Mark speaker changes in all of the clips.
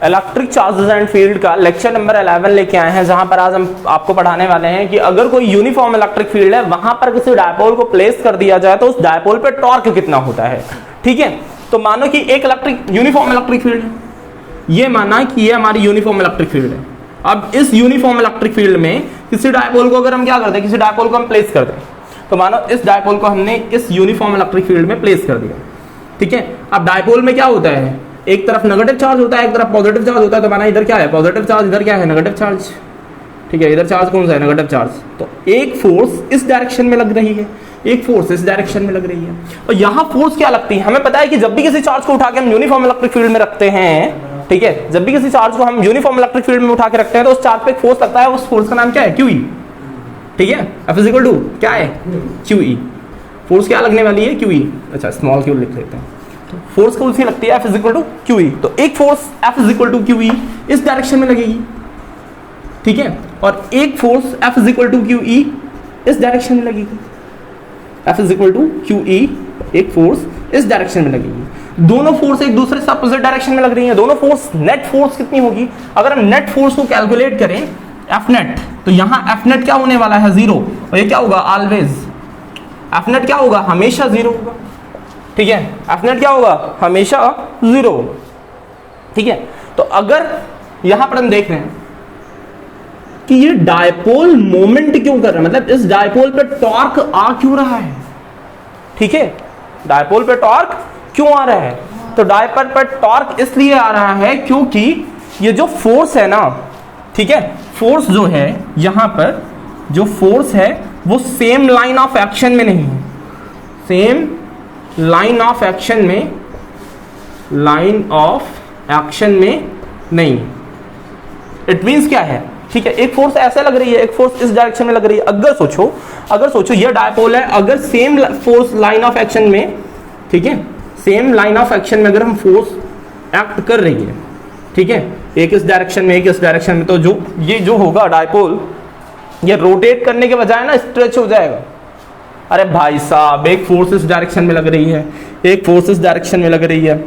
Speaker 1: Electric charges and field का lecture number 11 लेके आए हैं, जहां पर आज हम आपको पढ़ाने वाले हैं कि अगर कोई यूनिफॉर्म इलेक्ट्रिक फील्ड है, वहां पर किसी डायपोल को प्लेस कर दिया जाए तो उस डायपोल पे टॉर्क कितना होता है। ठीक है, तो मानो कि एक यूनिफॉर्म इलेक्ट्रिक फील्ड है, ये माना कि ये हमारी यूनिफॉर्म इलेक्ट्रिक फील्ड है। अब इस यूनिफॉर्म इलेक्ट्रिक फील्ड में किसी डायपोल को अगर हम क्या करते हैं, किसी डायपोल को हम प्लेस करते हैं, तो मानो इस डायपोल को हमने इस यूनिफॉर्म इलेक्ट्रिक फील्ड में प्लेस कर दिया। ठीक है, अब डायपोल में क्या होता है, एक तरफ नेगेटिव चार्ज होता है, एक तरफ पॉजिटिव चार्ज होता है। तो माना इधर क्या है, पॉजिटिव चार्ज, इधर क्या है, नेगेटिव चार्ज। ठीक है, इधर चार्ज कौन सा है, नेगेटिव चार्ज। तो एक फोर्स इस डायरेक्शन में लग रही है, एक फोर्स इस डायरेक्शन में लग रही है। और यहाँ फोर्स क्या लगती है, हमें पता है कि जब भी किसी चार्ज को उठा के हम यूनिफॉर्म इलेक्ट्रिक फील्ड में रखते हैं, ठीक है, जब भी किसी चार्ज को हम यूनिफॉर्म इलेक्ट्रिक फील्ड में उठा के रखते हैं तो उस चार्ज पे एक फोर्स लगता है, उस फोर्स का नाम क्या है, QE। ठीक है, F इज इक्वल टू क्या है, QE। फोर्स क्या लगने वाली है, QE। अच्छा, स्मॉल q लिख लेते हैं। तो फोर्स कौन सी लगती है, F is equal to QE। तो एक force F is equal to QE इस डायरेक्शन में लगेगी। ठीक है, और एक force F is equal to QE इस डायरेक्शन में लगेगी। F is equal to QE, एक फोर्स इस डायरेक्शन में लगेगी। दोनों फोर्स एक दूसरे से अपोजिट डायरेक्शन में लग रही है। दोनों फोर्स, नेट फोर्स कितनी होगी, अगर हम नेट फोर्स को कैलकुलेट करें F नेट, तो यहाँ F नेट क्या होने वाला है, 0। और ये क्या होगा, ऑलवेज F नेट क्या होगा, हमेशा 0 होगा। ठीक है, F नेट क्या होगा, हमेशा 0। ठीक है, तो अगर यहां पर हम देख रहे हैं कि ये डायपोल मोमेंट क्यों कर रहा है, मतलब इस डायपोल पे टॉर्क आ क्यों रहा है। ठीक है, डायपोल पे टॉर्क क्यों आ रहा है, तो डायपोल पर टॉर्क इसलिए आ रहा है क्योंकि ये जो फोर्स है ना, ठीक है, फोर्स जो है यहां पर जो फोर्स है वो सेम लाइन ऑफ एक्शन में नहीं है, सेम लाइन ऑफ एक्शन में, लाइन ऑफ एक्शन में नहीं। इट मींस क्या है, ठीक है, एक फोर्स ऐसे लग रही है, एक फोर्स इस डायरेक्शन में लग रही है। अगर सोचो ये डायपोल है, अगर same force line of action में, ठीक है, सेम लाइन ऑफ एक्शन में अगर हम फोर्स एक्ट कर रही है, ठीक है, एक इस डायरेक्शन में, एक इस डायरेक्शन में, तो ये जो होगा डायपोल, ये रोटेट करने के बजाय ना स्ट्रेच हो जाएगा। अरे भाई साहब, एक फोर्स इस डायरेक्शन में लग रही है, एक फोर्स इस डायरेक्शन में लग रही है,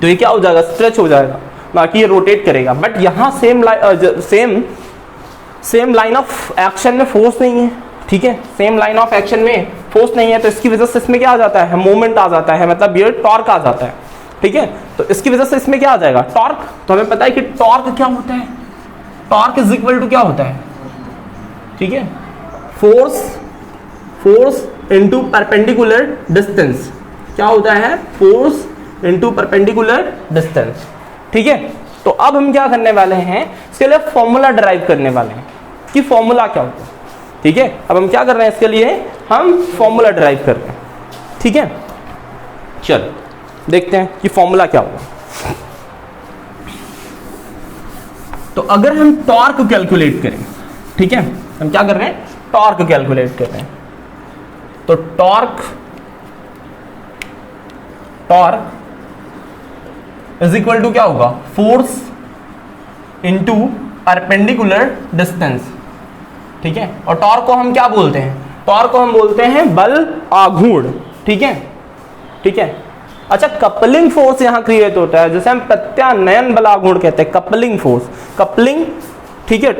Speaker 1: तो ये क्या हो जाएगा, स्ट्रेच हो जाएगा, बाकी ये रोटेट करेगा। बट यहाँ सेम लाइन ऑफ एक्शन में फोर्स नहीं है। ठीक है, सेम लाइन ऑफ एक्शन में फोर्स नहीं है, तो इसकी वजह से इसमें क्या आ जाता है, मोमेंट आ जाता है, मतलब ये टॉर्क आ जाता है। ठीक है, तो इसकी वजह से इसमें क्या आ जाएगा, टॉर्क। तो हमें पता है कि टॉर्क क्या होता है, टॉर्क इज इक्वल टू क्या होता है, ठीक है, फोर्स इनटू परपेंडिकुलर डिस्टेंस। क्या होता है, फोर्स इनटू परपेंडिकुलर डिस्टेंस। ठीक है, तो अब हम क्या करने वाले हैं, इसके लिए फॉर्मूला डिराइव करने वाले हैं कि फॉर्मूला क्या होता है। ठीक है, अब हम क्या कर रहे हैं, इसके लिए हम फॉर्मूला डिराइव कर रहे हैं। ठीक है, चलो देखते हैं कि फॉर्मूला क्या होगा। तो अगर हम टॉर्क कैलकुलेट करें, ठीक है, हम क्या कर रहे हैं, टॉर्क कैलकुलेट कर रहे हैं, तो टॉर्क इज इक्वल टू क्या होगा, फोर्स इनटू परपेंडिकुलर डिस्टेंस। ठीक है, और टॉर्क को हम क्या बोलते हैं, टॉर्क को हम बोलते हैं बल आघूर्ण। ठीक है, ठीक है, अच्छा, कपलिंग फोर्स यहां क्रिएट होता है, जैसे हम प्रत्यानयन बल आघूर्ण कहते हैं, कपलिंग फोर्स, कपलिंग, ठीक है,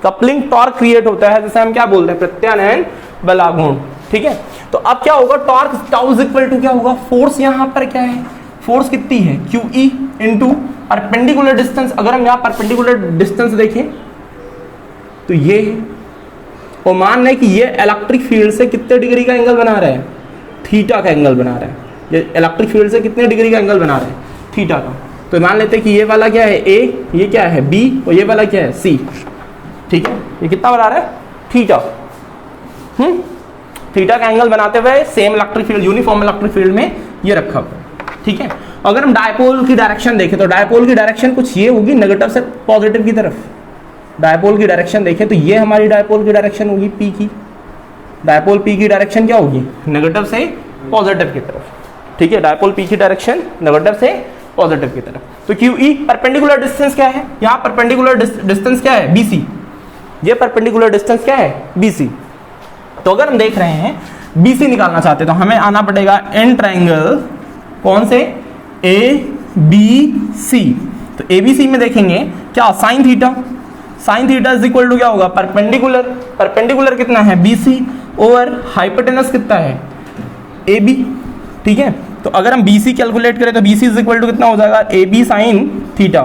Speaker 1: कपलिंग टॉर्क क्रिएट होता है, जैसे हम क्या बोलते हैं, प्रत्यानयन बल आघूर्ण। ठीक है, तो अब क्या होगा, torque tau is equal to क्या होगा, फोर्स यहां पर क्या है, फोर्स कितनी है, QE इनटू परपेंडिकुलर डिस्टेंस। अगर हम यहाँ परपेंडिकुलर डिस्टेंस देखें तो ये है, और मान लें कि ये इलेक्ट्रिक फील्ड से कितने डिग्री का एंगल बना रहा है, थीटा का एंगल बना रहा है। ये इलेक्ट्रिक फील्ड से कितने डिग्री का एंगल बना रहा है, थीटा का। तो मान लेते हैं कि ये वाला क्या है, A, ये क्या है, B, और ये वाला क्या है, C। ठीक है, ये कितना बना रहा है, थीटा। थीटा का एंगल बनाते हुए same electric field, uniform electric field में ये रखा हुआ है। ठीक है, अगर हम डायपोल की डायरेक्शन देखें तो डायपोल की डायरेक्शन कुछ ये होगी, नेगेटिव से पॉजिटिव की तरफ। डायपोल की डायरेक्शन देखें तो ये हमारी डायपोल की डायरेक्शन होगी P की, डायपोल P की डायरेक्शन क्या होगी, नेगेटिव से पॉजिटिव की तरफ। ठीक है, डायपोल P की डायरेक्शन नेगेटिव से पॉजिटिव की तरफ। तो QE परपेंडिकुलर डिस्टेंस क्या है, यहाँ परपेंडिकुलर डिस्टेंस क्या है, BC। ये परपेंडिकुलर डिस्टेंस क्या है, BC। तो अगर हम देख रहे हैं BC निकालना चाहते हैं तो हमें आना पड़ेगा एन ट्राइंगल कौन से? A B C. तो ए बी सी में देखेंगे क्या, sine theta. Sine theta is equal to क्या होगा, परपेंडिकुलर। परपेंडिकुलर कितना है, बी सी, ओवर हाइपोटेनस कितना है, ए बी। ठीक है, तो अगर हम बी सी कैलकुलेट करें तो B C is equal to कितना हो जाएगा, ए बी साइन थीटा।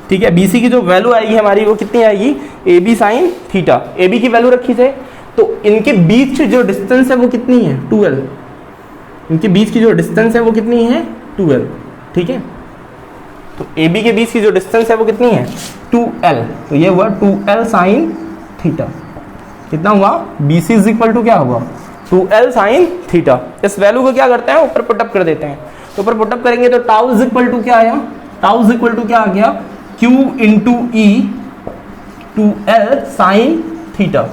Speaker 1: ठीक है, बी सी की जो वैल्यू आएगी हमारी वो कितनी आएगी, A B sine theta. A B की वैल्यू रखी जाए तो इनके बीच जो डिस्टेंस है वो कितनी है, 12। इनके बीच की जो डिस्टेंस है वो कितनी है, 12। ठीक है, तो ए बी के बीच की जो डिस्टेंस है वो कितनी है, 2l। तो ये हुआ 2l साइन थीटा। कितना हुआ, B C is equal to क्या हुआ, 2l साइन थीटा। इस वैल्यू को क्या करते हैं, ऊपर पुटअप कर देते हैं। तो ऊपर पुटअप करेंगे तो टाउ इज इक्वल टू क्या आया, टाउ इज इक्वल टू क्या आ गया, q इंटू ई 2l साइन थीटा।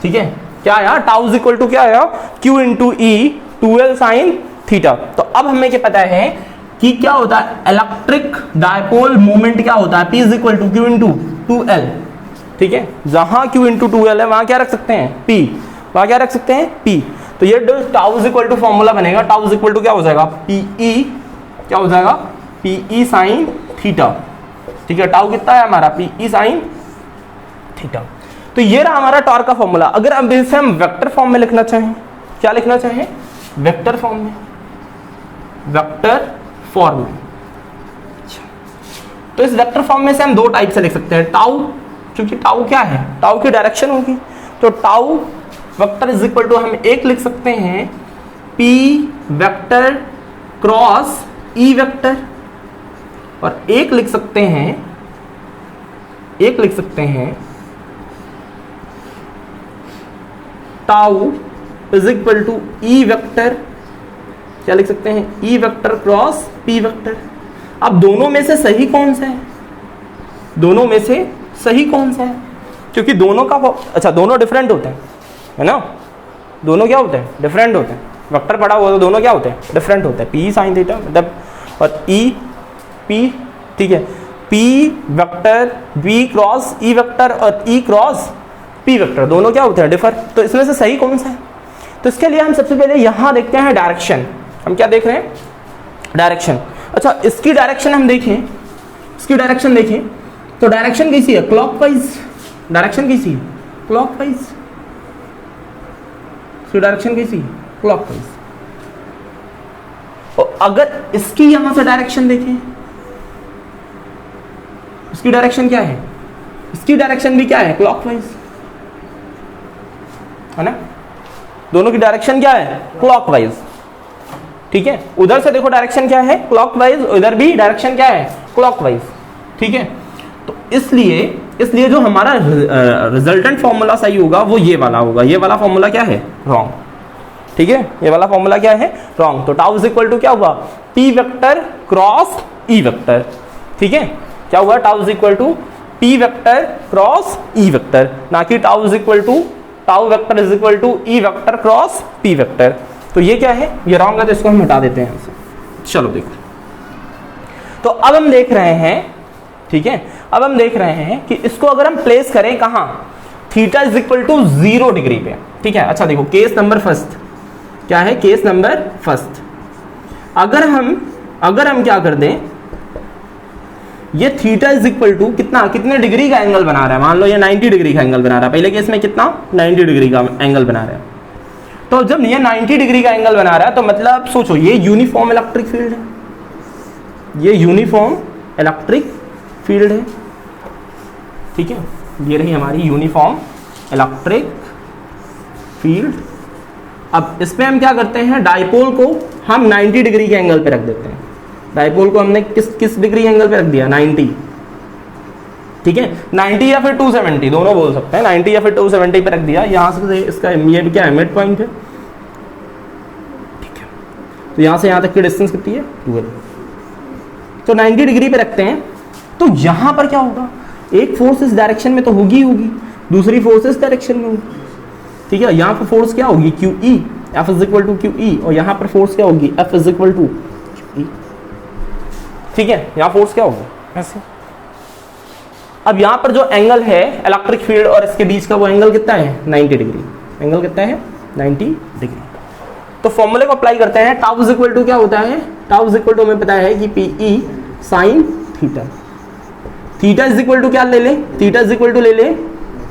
Speaker 1: ठीक है, क्या आया, टाउ इज इक्वल टू क्या आया, q इंटू ई 2l साइन थीटा। तो अब हमें क्या पता है कि क्या होता है, इलेक्ट्रिक डायपोल मोमेंट क्या होता है, P is equal to q into 2l। ठीक है, जहां q इंटू 2l है वहां क्या रख सकते हैं, P। वहां क्या रख सकते हैं, P। तो ये tau is equal to formula बनेगा, टाउ इज इक्वल टू क्या हो जाएगा, PE, क्या हो जाएगा, PE साइन थीटा। ठीक है, टाउ कितना है हमारा, PE साइन थीटा। तो ये रहा हमारा टॉर्क का फॉर्मूला। अगर अब इसे हम वेक्टर फॉर्म में लिखना चाहें, क्या लिखना चाहें, वेक्टर फॉर्म में, वेक्टर फॉर्म में। तो इस वेक्टर फॉर्म में से हम दो टाइप से लिख सकते हैं, टाउ, क्योंकि टाउ क्या है, टाउ की डायरेक्शन होगी। तो tau vector is equal to हम एक लिख सकते हैं P vector cross E vector, और एक लिख सकते हैं tau is equal to E vector, क्या लिख सकते हैं, E vector cross P vector. अब दोनों में से सही कौन सा है, दोनों में से सही कौन सा है, क्योंकि दोनों का अच्छा दोनों डिफरेंट होते हैं, है ना, दोनों क्या होते हैं, डिफरेंट होते हैं। वेक्टर पढ़ा हुआ तो दोनों क्या होते हैं, डिफरेंट होते हैं। P साइन थीटा मतलब, और E P, ठीक है, P vector B cross E vector और E क्रॉस P वेक्टर दोनों क्या होते हैं, डिफर। तो इसमें से सही कौन सा है, तो इसके लिए हम सबसे पहले यहां देखते हैं डायरेक्शन। हम क्या देख रहे हैं, डायरेक्शन। अच्छा, इसकी डायरेक्शन हम देखें, इसकी डायरेक्शन देखें तो डायरेक्शन कैसी है, क्लॉकवाइज। डायरेक्शन कैसी है, क्लॉकवाइज। इसकी डायरेक्शन कैसी है, क्लॉकवाइज। और अगर इसकी यहां से डायरेक्शन देखें, इसकी डायरेक्शन क्या है, इसकी डायरेक्शन भी क्या है, क्लॉकवाइज, है ना, दोनों की डायरेक्शन क्या है, क्लॉकवाइज। ठीक है, उधर से देखो डायरेक्शन क्या है, क्लॉकवाइज, उधर भी डायरेक्शन क्या है, क्लॉकवाइज। ठीक है, तो इसलिए जो हमारा रिजल्टेंट फॉर्मूला सही होगा वो ये वाला होगा। ये वाला फॉर्मूला क्या है, रॉन्ग। ठीक है, ये वाला फॉर्मूला क्या है, रॉन्ग। तो टाउ इज इक्वल टू क्या हुआ, P vector cross E vector. ठीक है, क्या हुआ, tau is equal to P vector cross E vector, ना कि tau is equal to, tau vector is equal to E vector cross P vector. तो ये क्या है, ये रॉन्ग है, तो इसको हम हटा देते हैं यहाँ से। चलो देखो, तो अब हम देख रहे हैं, ठीक है, अब हम देख रहे हैं कि इसको अगर हम प्लेस करें कहां, theta is equal to 0 degree पे। ठीक है, अच्छा देखो, केस नंबर फर्स्ट क्या है, केस नंबर फर्स्ट, अगर हम क्या कर दें, ये थीटा इज इक्वल टू कितने डिग्री का एंगल बना रहा है, मान लो ये 90 डिग्री का एंगल बना रहा है। पहले केस में कितना, 90 डिग्री का एंगल बना रहा है। तो जब ये 90 डिग्री का एंगल बना रहा है तो मतलब सोचो, ये यूनिफॉर्म इलेक्ट्रिक फील्ड है, ये यूनिफॉर्म इलेक्ट्रिक फील्ड है। ठीक है, ये रही हमारी यूनिफॉर्म इलेक्ट्रिक फील्ड। अब इस पे हम क्या करते हैं, डाइपोल को हम 90 डिग्री के एंगल पे रख देते हैं। डाइपोल को हमने किस डिग्री एंगल पे रख दिया, 90। ठीक है, 90 या फिर 270 दोनों बोल सकते हैं, 90 या फिर 270 पे रख दिया। यहां से इसका ये भी क्या है, मिड पॉइंट है। ठीक है, तो यहां से यहां तक की डिस्टेंस कितनी है, 12। तो 90 डिग्री पे रखते हैं, तो यहां पर क्या होगा, एक फोर्स इस डायरेक्शन में तो होगी, दूसरी फोर्स इस डायरेक्शन में होगी। ठीक है, यहां पर फोर्स क्या होगी, QE, F is equal to QE, और यहां पर फोर्स क्या होगी, F is equal to QE। ठीक है, यहां फोर्स क्या होगी, ऐसे। अब यहां पर जो एंगल है इलेक्ट्रिक फील्ड और इसके बीच का, वो एंगल कितना है, 90 डिग्री। एंगल कितना है, 90 डिग्री। तो फॉर्मूले को अप्लाई करते हैं, टाउ इज इक्वल टू क्या होता है, टाउ इज इक्वल टू हमें पता है कि PE sine theta, theta is equal to क्या ले ले, थीटा इज इक्वल टू ले ले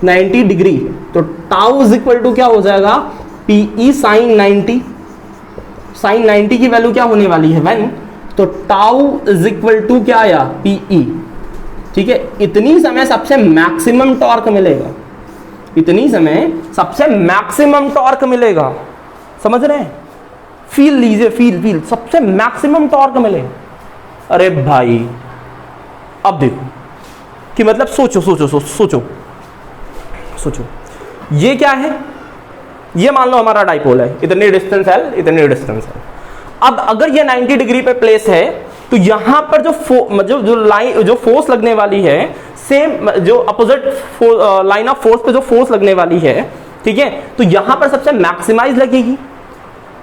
Speaker 1: 90 डिग्री, तो टाउ इज इक्वल टू क्या हो जाएगा पीई साइन 90, साइन 90 की वैल्यू क्या होने वाली है 1, तो टाउ इज इक्वल टू क्या आया पीई, ठीक है। इतनी समय सबसे मैक्सिमम टॉर्क मिलेगा, इतनी समय सबसे मैक्सिमम टॉर्क मिलेगा, समझ रहे हैं, फील लीजिए, फील सबसे मैक्सिमम टॉर्क मिलेगा। अरे भाई अब देखो कि मतलब सोचो सोचो सोचो सोचो सोचो, ये क्या है, ये मान लो हमारा डाइपोल है, इतनी डिस्टेंस है, इतनी डिस्टेंस है। अब अगर ये 90 डिग्री पे प्लेस है तो यहां पर जो लाइन जो फोर्स लगने वाली है, सेम जो अपोजिट लाइन ऑफ फोर्स पे जो फोर्स लगने वाली है, ठीक है, तो यहां पर सबसे मैक्सिमाइज लगेगी,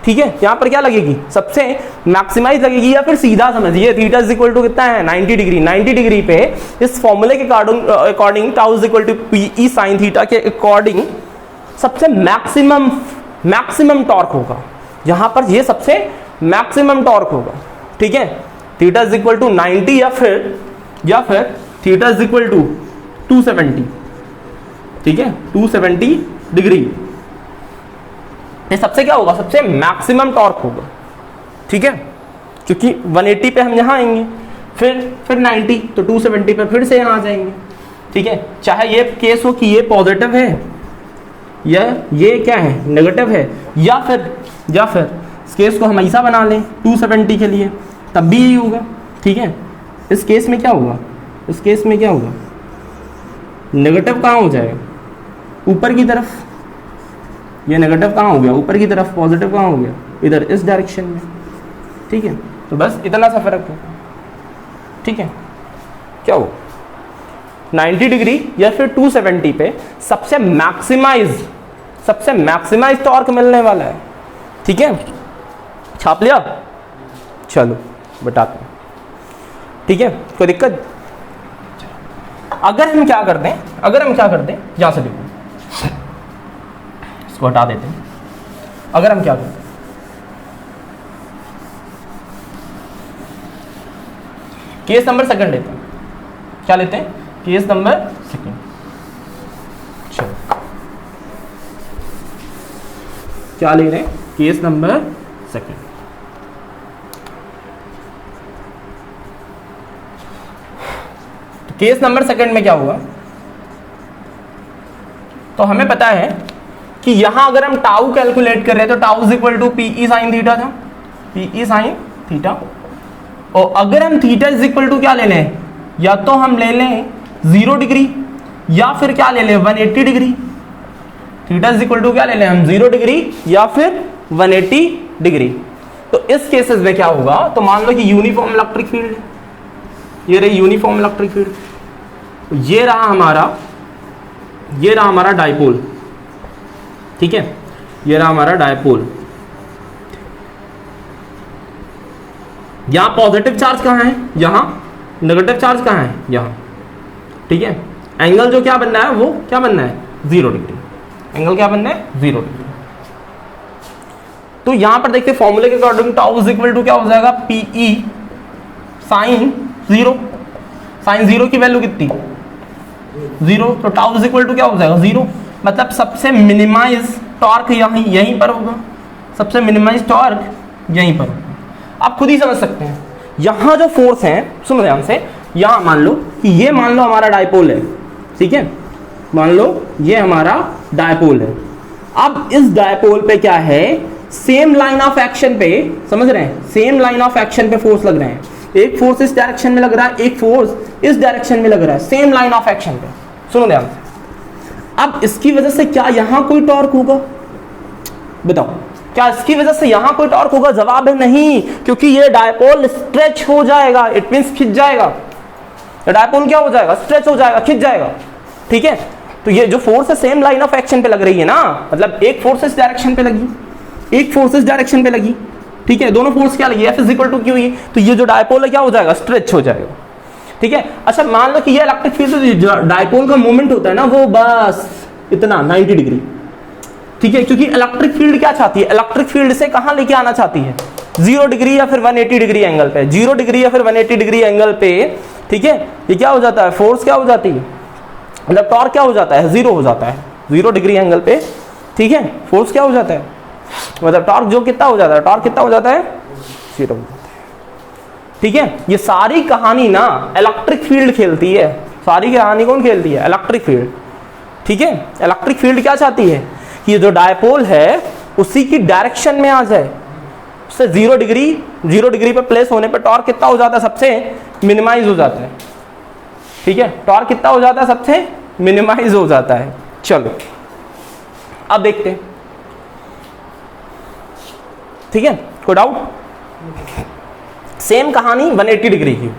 Speaker 1: ठीक है, यहां पर क्या लगेगी सबसे मैक्सिमाइज लगेगी। या फिर सीधा समझिए थीटा इज इक्वल टू कितना है 90 डिग्री, 90 डिग्री पे इस फॉर्मूले के according tau is equal to PE sine theta के अकॉर्डिंग सबसे मैक्सिमम टॉर्क होगा, यहां पर ये सबसे मैक्सिमम टॉर्क होगा, ठीक है। थीटा इज इक्वल टू 90 या फिर थीटा इज इक्वल टू 270, ठीक है, 270 डिग्री, ये सबसे क्या होगा सबसे मैक्सिमम टॉर्क होगा, ठीक है, क्योंकि 180 पे हम यहां आएंगे, फिर 90, तो 270 पे फिर से यहां आ जाएंगे, ठीक है। चाहे ये केस हो कि ये पॉजिटिव है या ये क्या है नेगेटिव है, या फिर इस केस को हम ऐसा बना लें 270 के लिए, तब भी यही होगा, ठीक है। इस केस में क्या होगा, इस केस में क्या होगा, नेगेटिव कहाँ हो जाएगा ऊपर की तरफ, ये नेगेटिव कहाँ हो गया ऊपर की तरफ, पॉजिटिव कहाँ हो गया इधर इस डायरेक्शन में, ठीक है। तो बस इतना सा फर्क होगा, ठीक है। क्या हो 90 डिग्री या फिर 270 पे सबसे मैक्सिमाइज टॉर्क मिलने वाला है, ठीक है। छाप लिया, चलो बताते हैं, ठीक है, कोई दिक्कत। अगर हम क्या करते हैं यहां से देखो, इसको हटा देते हैं। अगर हम क्या करते हैं, केस नंबर सेकंड लेते हैं, क्या लेते हैं केस नंबर सेकंड, चलो क्या ले रहे हैं case number second. Case number second में क्या हुआ, तो हमें पता है कि यहां अगर हम टाउ कैलकुलेट कर रहे हैं तो tau is equal to PE sine theta था, पीई साइन थीटा, और अगर हम थीटा इज इक्वल टू क्या ले लें, या तो हम ले लें 0 डिग्री या फिर क्या ले लें 180 degree, theta is equal to क्या ले लें हम 0 डिग्री या फिर 180 डिग्री। तो इस केसेस में क्या होगा, तो मान लो कि यूनिफॉर्म इलेक्ट्रिक फील्ड है, ये रही यूनिफॉर्म इलेक्ट्रिक फील्ड, ये रहा हमारा डाइपोल, ठीक है, ये रहा हमारा डाइपोल। यहां पॉजिटिव चार्ज कहां है, यहां नेगेटिव चार्ज कहां है, यहां, ठीक है। एंगल जो क्या बनना है, वो क्या बनना है 0 डिग्री, एंगल क्या बनना है 0 डिग्री। तो यहां पर देखते फॉर्मूले के according tau is equal to क्या हो जाएगा पीई साइन 0, साइन 0 की वैल्यू कितनी 0, तो टाउ इज इक्वल टू क्या हो जाएगा 0, मतलब सबसे मिनिमाइज टॉर्क यहीं पर होगा, सबसे मिनिमाइज टॉर्क यहीं पर होगा। आप खुद ही समझ सकते हैं, यहां जो फोर्स है, सुनो ध्यान से, यहां मान लो कि ये मान लो हमारा डाइपोल है, ठीक है, मान लो ये हमारा डाइपोल है। अब इस डाइपोल पे क्या है, सेम लाइन ऑफ एक्शन पे, समझ रहे हैं, सेम लाइन ऑफ एक्शन पे फोर्स लग रहे हैं, एक फोर्स इस डायरेक्शन में लग रहा है, एक फोर्स इस डायरेक्शन में लग रहा है, सेम लाइन ऑफ एक्शन पे, सुनो ध्यान से। अब इसकी वजह से क्या यहां कोई टॉर्क होगा, बताओ, क्या इसकी वजह से यहां कोई टॉर्क होगा? जवाब है नहीं, क्योंकि ये डायपोल स्ट्रेच हो जाएगा, इट मींस खिंच जाएगा, डायपोल क्या हो जाएगा, स्ट्रेच हो जाएगा, खिंच जाएगा, ठीक है। तो ये जो फोर्स है सेम लाइन ऑफ एक्शन पे लग रही है ना, मतलब एक फोर्स इस डायरेक्शन पे लगी, एक फोर्स इस डायरेक्शन पे लगी, ठीक है, दोनों फोर्स क्या लगी, F is equal to Q, तो ये जो डायपोल है क्या हो जाएगा, स्ट्रेच हो जाएगा, ठीक है। अच्छा मान लो कि ये इलेक्ट्रिक फील्ड, डायपोल का मूवमेंट होता है ना, वो बस इतना 90 डिग्री, ठीक है, क्योंकि इलेक्ट्रिक फील्ड क्या चाहती है, इलेक्ट्रिक फील्ड से कहां लेके आना चाहती है, 0 डिग्री या फिर 180 डिग्री एंगल पे, 0 डिग्री या फिर 180 डिग्री एंगल पे, ठीक है, ये क्या हो जाता है, फोर्स क्या हो जाती है, मतलब टॉर्क क्या हो जाता है, 0 हो जाता है, 0 डिग्री एंगल पे, ठीक है, फोर्स क्या हो जाता है, मतलब टॉर्क जो कितना हो जाता है, टॉर्क कितना हो जाता है, 0 हो जाता है। ठीक है, ये सारी कहानी ना इलेक्ट्रिक फील्ड खेलती है, सारी कहानी कौन खेलती है, इलेक्ट्रिक फील्ड। ठीक है, इलेक्ट्रिक फील्ड क्या चाहती है कि ये जो डायपोल है उसी की डायरेक्शन में आ जाए, उससे 0 डिग्री पे प्लेस होने पे टॉर्क कितना हो जाता है, सबसे मिनिमाइज हो जाता है। ठीक है, टॉर्क कितना हो जाता है, सबसे मिनिमाइज हो जाता है। चलो अब देखते हैं, ठीक है, कोई डाउट? सेम कहानी 180 डिग्री की,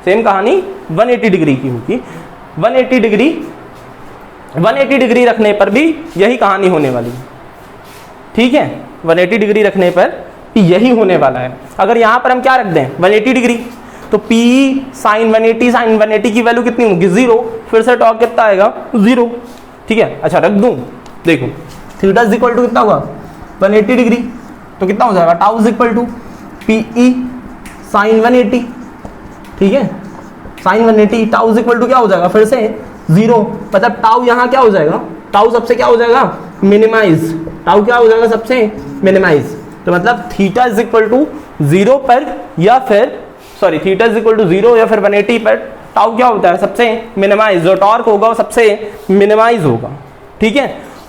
Speaker 1: सेम कहानी 180 डिग्री की होगी। 180 डिग्री रखने पर भी यही कहानी होने वाली है। ठीक है, 180 डिग्री रखने पर भी यही होने वाला है। अगर यहां पर हम क्या रख दें 180 डिग्री, तो P sin 180 की वैल्यू कितनी होगी, 0, फिर से टॉर्क कितना आएगा, 0। ठीक है, अच्छा रख दूं, देखो थीटा इज इक्वल टू कितना होगा 180 डिग्री, तो कितना हो जाएगा, tau is equal to PE sin 180। ठीक है, sin 180 tau is equal to क्या हो जाएगा, फिर से 0, मतलब टाउ यहाँ क्या हो जाएगा, टाउ सबसे क्या हो जाएगा, मिनिमाइज, टाउ क्या हो जाएगा, सबसे मिनिमाइज। तो मतलब थीटा इज इक्वल टू 0 पर या फिर sorry theta is equal to 0 या फिर 180 पर टाउ क्या होता है, सबसे मिनिमाइज, जो टॉर्क होगा वो सबसे मिनिमाइज होगा। ठीक है,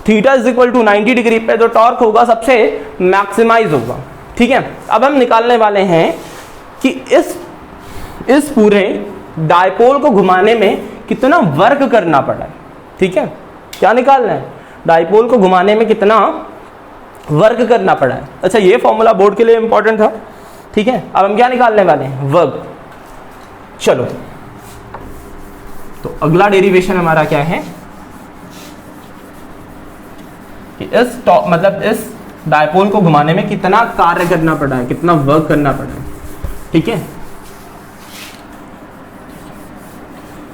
Speaker 1: theta is equal to 90 degree पे जो टॉर्क होगा सबसे मैक्सिमाइज होगा। ठीक है, अब हम निकालने वाले हैं कि इस पूरे डायपोल को घुमाने में कितना वर्क करना पड़ा है। ठीक है, क्या निकालना है, डायपोल को घुमाने में कितना वर्क करना पड़ा है। अच्छा, ये फॉर्मूला बोर्ड के लिए इंपॉर्टेंट था। ठीक है, अब हम क्या निकालने वाले हैं, वर्क। चलो, तो अगला डेरिवेशन हमारा क्या है कि इस डायपोल को घुमाने में कितना कार्य करना पड़ा है, कितना वर्क करना पड़ा है। ठीक है,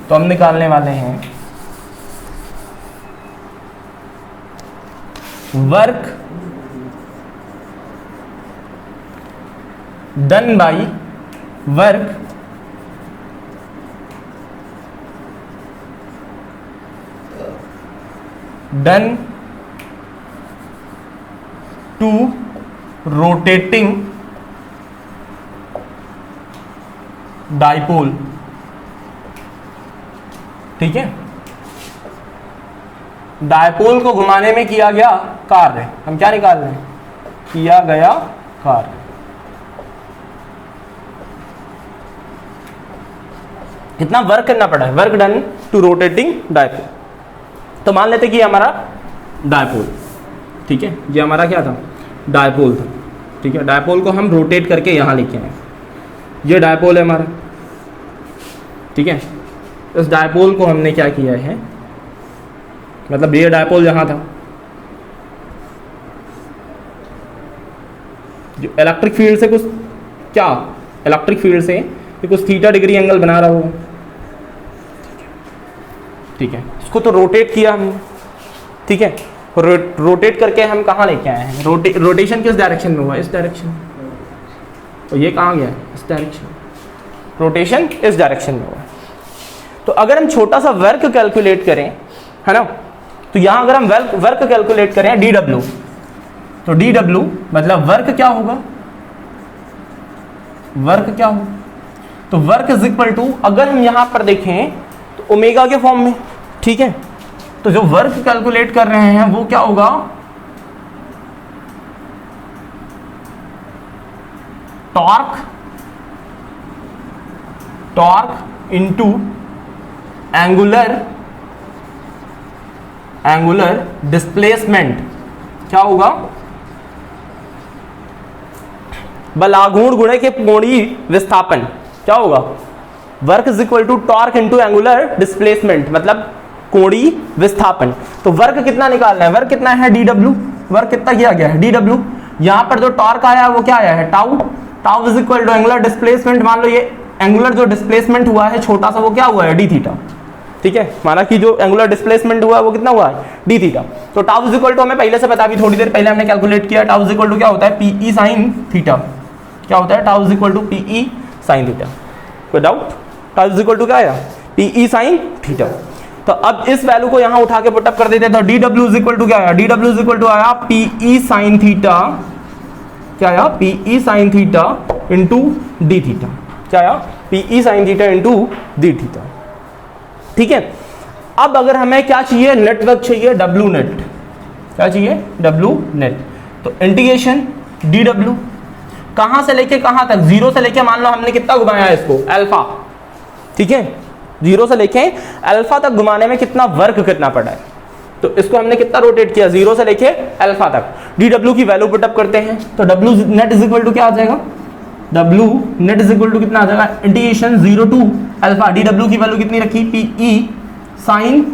Speaker 1: तो हम निकालने वाले हैं work done by work done to rotating dipole. ठीक है, डायपोल को घुमाने में किया गया कार्य, हम क्या निकाल रहे हैं, किया गया कार्य। कितना वर्क करना पड़ा है, work done to rotating dipole. तो मान लेते कि हमारा डायपोल, ठीक है, ये हमारा क्या था, डायपोल था। ठीक है, डायपोल को हम रोटेट करके यहां लेके आए, ये डायपोल है हमारा। ठीक है, इस डायपोल को हमने क्या किया है, मतलब ये डायपोल जहां था, जो इलेक्ट्रिक फील्ड से कुछ क्या, इलेक्ट्रिक फील्ड से कुछ थीटा डिग्री एंगल बना रहा होगा। ठीक है, इसको तो रोटेट किया हमने। ठीक है, रोटेट करके हम कहाँ लेके आए हैं, रोटेशन किस डायरेक्शन में हुआ, इस डायरेक्शन में, और ये कहाँ गया, इस डायरेक्शन, रोटेशन इस डायरेक्शन में हुआ। तो अगर हम छोटा सा वर्क कैलकुलेट करें, है ना, तो यहां अगर हम वर्क कैलकुलेट करें dw, तो dw मतलब वर्क क्या होगा, वर्क क्या होगा, तो वर्क इज इक्वल टू, अगर हम यहां पर देखें तो ओमेगा के फॉर्म में। ठीक है, तो जो वर्क कैलकुलेट कर रहे हैं वो क्या होगा, टॉर्क इनटू एंगुलर डिस्प्लेसमेंट, क्या होगा, बलाघूर्ण गुणे के कोणीय विस्थापन, क्या होगा, work is equal to torque into angular displacement, मतलब कोणीय विस्थापन। तो वर्क कितना निकालना है, वर्क कितना है dw, वर्क कितना किया गया है dw। यहां पर जो टॉर्क आया है वो क्या आया है, tau is equal to angular displacement, मान लो ये एंगुलर जो डिस्प्लेसमेंट हुआ है छोटा सा, वो क्या हुआ है, डी थीटा। ठीक है, माना कि जो एंगुलर डिस्प्लेसमेंट हुआ है वो कितना हुआ है, डी थीटा। तो टाउ इज इक्वल टू हमें पहले से पता भी, थोड़ी देर पहले हमने कैलकुलेट किया, टाउ इज इक्वल टू क्या होता है, PE sin थीटा। क्या होता है, tau is equal to PE sine theta. कोई doubt? Tau is equal to क्या आया, पीई साइन थीटा। तो अब इस वैल्यू को यहां उठा के पुटअप कर देते हैं, तो D W is equal to क्या आया, D W is equal to आया पीई साइन थीटा, क्या आया, PE sine theta into D theta, क्या आया, PE sine theta into D theta. ठीक है, अब अगर हमें क्या चाहिए, नेटवर्क चाहिए, डब्ल्यू नेट, क्या चाहिए, डब्ल्यू नेट। तो इंटीग्रेशन डी डब्ल्यू कहां से लेके कहां तक, जीरो से लेके मान लो हमने कितना घुमाया है इसको, अल्फा, ठीक है, जीरो से लेके अल्फा तक घुमाने में कितना वर्क कितना पड़ा है, तो इसको हमने कितना रोटेट किया, जीरो से लेके अल्फा तक। डी डब्ल्यू की वैल्यू पुटअप करते हैं, तो W net is equal to क्या आ जाएगा, W net is equal to कितना आ जाएगा, integration zero to alpha, D W की वैल्यू कितनी रखी, PE sine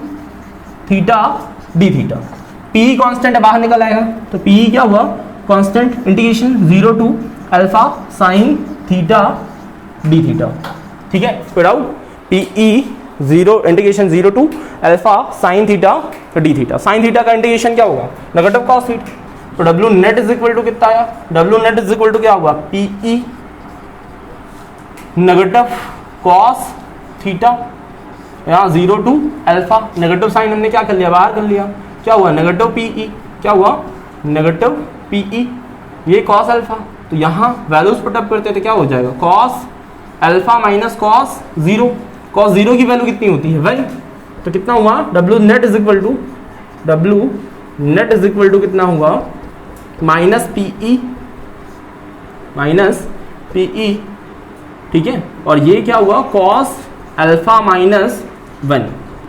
Speaker 1: theta D theta, PE constant बाहर निकल आएगा, तो पीई क्या हुआ, constant, integration zero to alpha sine theta D theta. ठीक है, कोई doubt, PE zero integration zero to alpha sine theta D theta, sine theta का इंटीग्रेशन क्या होगा, नेगेटिव कॉस थीटा, तो W net is equal to कितना आया, W net is equal to क्या हुआ, पीई नेगेटिव कॉस थीटा, यहाँ zero to alpha, negative sign हमने क्या कर लिया, बाहर कर लिया, क्या हुआ, नेगेटिव पीई, क्या हुआ, नेगेटिव पीई, ये कॉस अल्फा, तो यहाँ वैल्यूज पुटअप करते हैं तो क्या हो जाएगा, cos alpha minus cos zero, cos zero की वैल्यू कितनी होती है, वही, तो कितना हुआ, W net is equal to, W net is equal to कितना हुआ, माइनस पीई, माइनस पीई, ठीक है, और ये क्या हुआ, cos alpha minus one,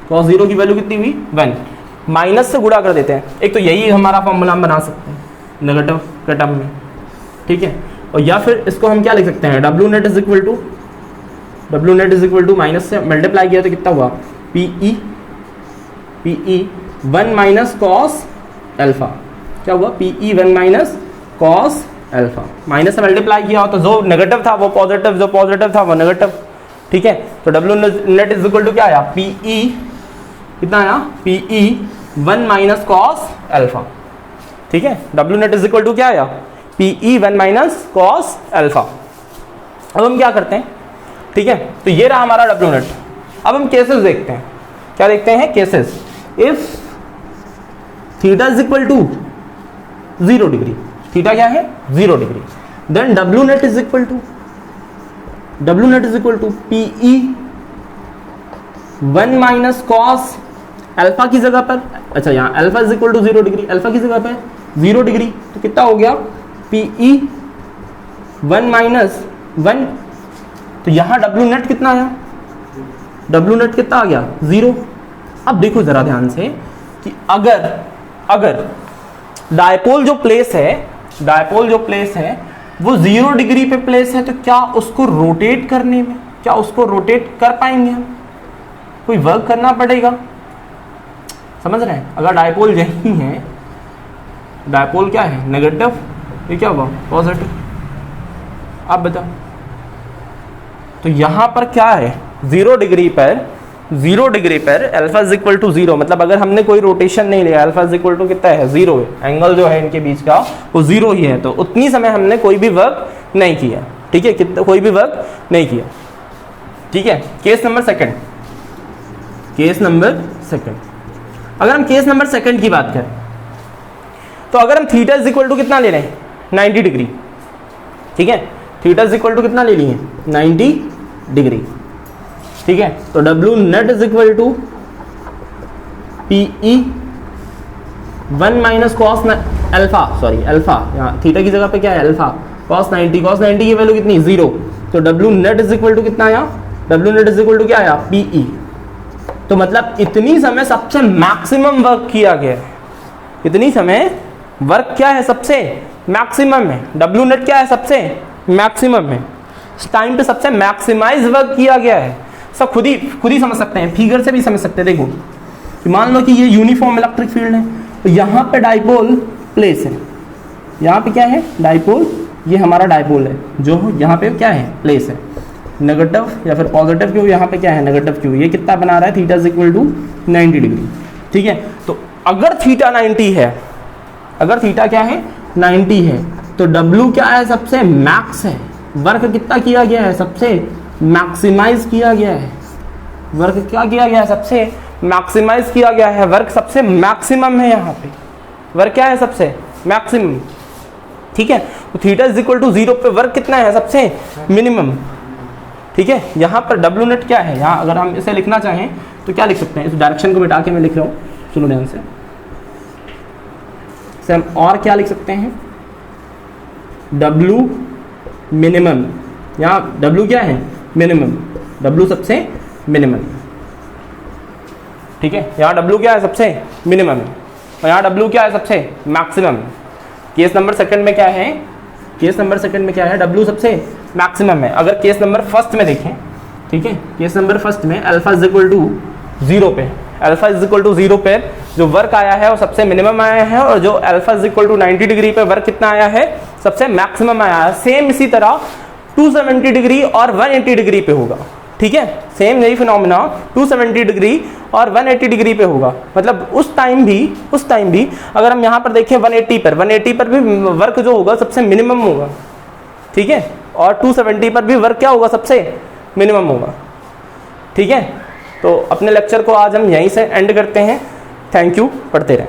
Speaker 1: cos zero की वैल्यू कितनी हुई, वन, माइनस से गुणा कर देते हैं, एक तो यही हमारा फॉर्मूला हम बना सकते हैं नेगेटिव के टर्म में, ठीक है, और या फिर इसको हम क्या लिख सकते हैं, W net is equal to, W net is equal to minus से मल्टीप्लाई किया तो कितना हुआ, PE, PE one minus cos alpha, क्या हुआ, PE one minus cos alpha, minus से मल्टीप्लाई किया हो तो जो नेगेटिव था वो पॉजिटिव, जो पॉजिटिव था वो नेगेटिव, ठीक है, तो W net is equal to क्या आया, पीई कितना आया, PE one minus cos alpha, ठीक है, W net is equal to क्या आया, PE one minus cos alpha. अब हम क्या करते हैं, ठीक है, तो ये रहा हमारा डब्ल्यू नेट। अब हम केसेस देखते हैं, क्या देखते हैं, cases, if theta is equal to 0 degree, theta क्या है 0 degree, then W net is equal to, W net is equal to PE one minus cos alpha की जगह पर, अच्छा यहाँ alpha is equal to 0 degree, alpha की जगह पर 0 डिग्री, तो कितना हो गया, पीई वन माइनस वन, तो यहां डब्ल्यू नेट कितना आया, डब्ल्यू नेट कितना आ गया, 0। अब देखो जरा ध्यान से कि अगर डायपोल जो प्लेस है, डायपोल जो प्लेस है वो 0 डिग्री पे प्लेस है, तो क्या उसको रोटेट करने में, क्या उसको रोटेट कर पाएंगे हम, कोई वर्क करना पड़ेगा, समझ रहे हैं, अगर डायपोल यही है, डायपोल क्या है नेगेटिव, ये क्या हुआ पॉजिटिव, आप बताओ, तो यहां पर क्या है 0 डिग्री पर, 0 डिग्री पर अल्फा इज इक्वल टू 0, मतलब अगर हमने कोई रोटेशन नहीं लिया, अल्फा इज इक्वल टू कितना है 0 है, एंगल जो है इनके बीच का वो 0 ही है, तो उतनी समय हमने कोई भी वर्क नहीं किया, ठीक है, कितना कोई भी वर्क नहीं किया, ठीक है। Case number second, case number second, अगर हम केस नंबर सेकंड की बात करें, तो अगर हम थीटा इज इक्वल टू कितना ले रहे हैं 90 डिग्री, ठीक है, थीटा इज इक्वल टू कितना ले लिए 90 डिग्री, ठीक है, तो W net is equal to PE one minus cos alpha, sorry alpha, यहाँ थीटा की जगह पे क्या है अल्फा, कॉस 90, कॉस 90 की वैल्यू कितनी 0, तो W net is equal to कितना आया, W net is equal to क्या आया पीई, तो मतलब इतनी समय सबसे मैक्सिमम वर्क किया गया है, इतनी समय वर्क क्या है सबसे मैक्सिमम है, डब्ल्यू नेट क्या है सबसे मैक्सिमम है, टाइम पे सबसे मैक्सिमाइज वर्क किया गया है, सब खुद ही समझ सकते हैं, फिगर से भी समझ सकते हैं। देखो कि मान लो कि ये यूनिफॉर्म इलेक्ट्रिक फील्ड है, तो यहाँ पे डाइपोल प्लेस है, यहाँ पे क्या है डाइपोल, ये हमारा डाइपोल है जो यहाँ पे क्या है प्लेस है, नेगेटिव या फिर पॉजिटिव क्यू, यहाँ पे क्या है नेगेटिव क्यू, ये कितना बना रहा है theta is equal to 90 degree, ठीक है, तो अगर थीटा 90 है, अगर थीटा क्या है 90 है, तो W क्या है सबसे मैक्स है, वर्क कितना किया गया है, सबसे मैक्सिमाइज किया गया है। वर्क क्या किया गया है, सबसे मैक्सिमाइज किया गया है। वर्क सबसे मैक्सिमम है यहाँ पे, वर्क क्या है, सबसे मैक्सिमम। ठीक है, तो थीटा इज इक्वल टू 0 पे वर्क कितना है, सबसे मिनिमम। ठीक है, यहाँ पर डब्ल्यू नेट क्या है, यहाँ अगर हम इसे लिखना चाहें तो क्या लिख सकते हैं, इस डायरेक्शन को मिटा के मैं लिख रहा हूँ, सुनो ध्यान से। हम और क्या लिख सकते हैं, डब्ल्यू मिनिमम। यहाँ डब्ल्यू क्या है, मिनिमम, डब्ल्यू सबसे मिनिमम। ठीक है, यहाँ डब्ल्यू क्या है, सबसे मिनिमम, और यहाँ डब्ल्यू क्या है, सबसे मैक्सिमम। केस नंबर सेकंड में क्या है, केस नंबर सेकंड में क्या है, डब्ल्यू सबसे मैक्सिमम है। अगर केस नंबर फर्स्ट में देखें, ठीक है, केस नंबर फर्स्ट में अल्फा इज इक्वल टू 0 पे, अल्फा इज इक्वल टू 0 पे जो वर्क आया है वो सबसे मिनिमम आया है, और जो alpha is equal to 90 degree पे वर्क कितना आया है, सबसे मैक्सिमम आया है। सेम इसी तरह 270 डिग्री और 180 डिग्री पे होगा। ठीक है, सेम यही फिनोमेना 270 डिग्री और 180 डिग्री पे होगा। मतलब उस टाइम भी अगर हम यहाँ पर देखें 180 पर भी वर्क जो होगा सबसे मिनिमम होगा। ठीक है, और 270 पर भी वर्क क्या होगा, सबसे मिनिमम होगा। ठीक है, तो अपने लेक्चर को आज हम यहीं से एंड करते हैं। थैंक यू, पढ़ते रहें।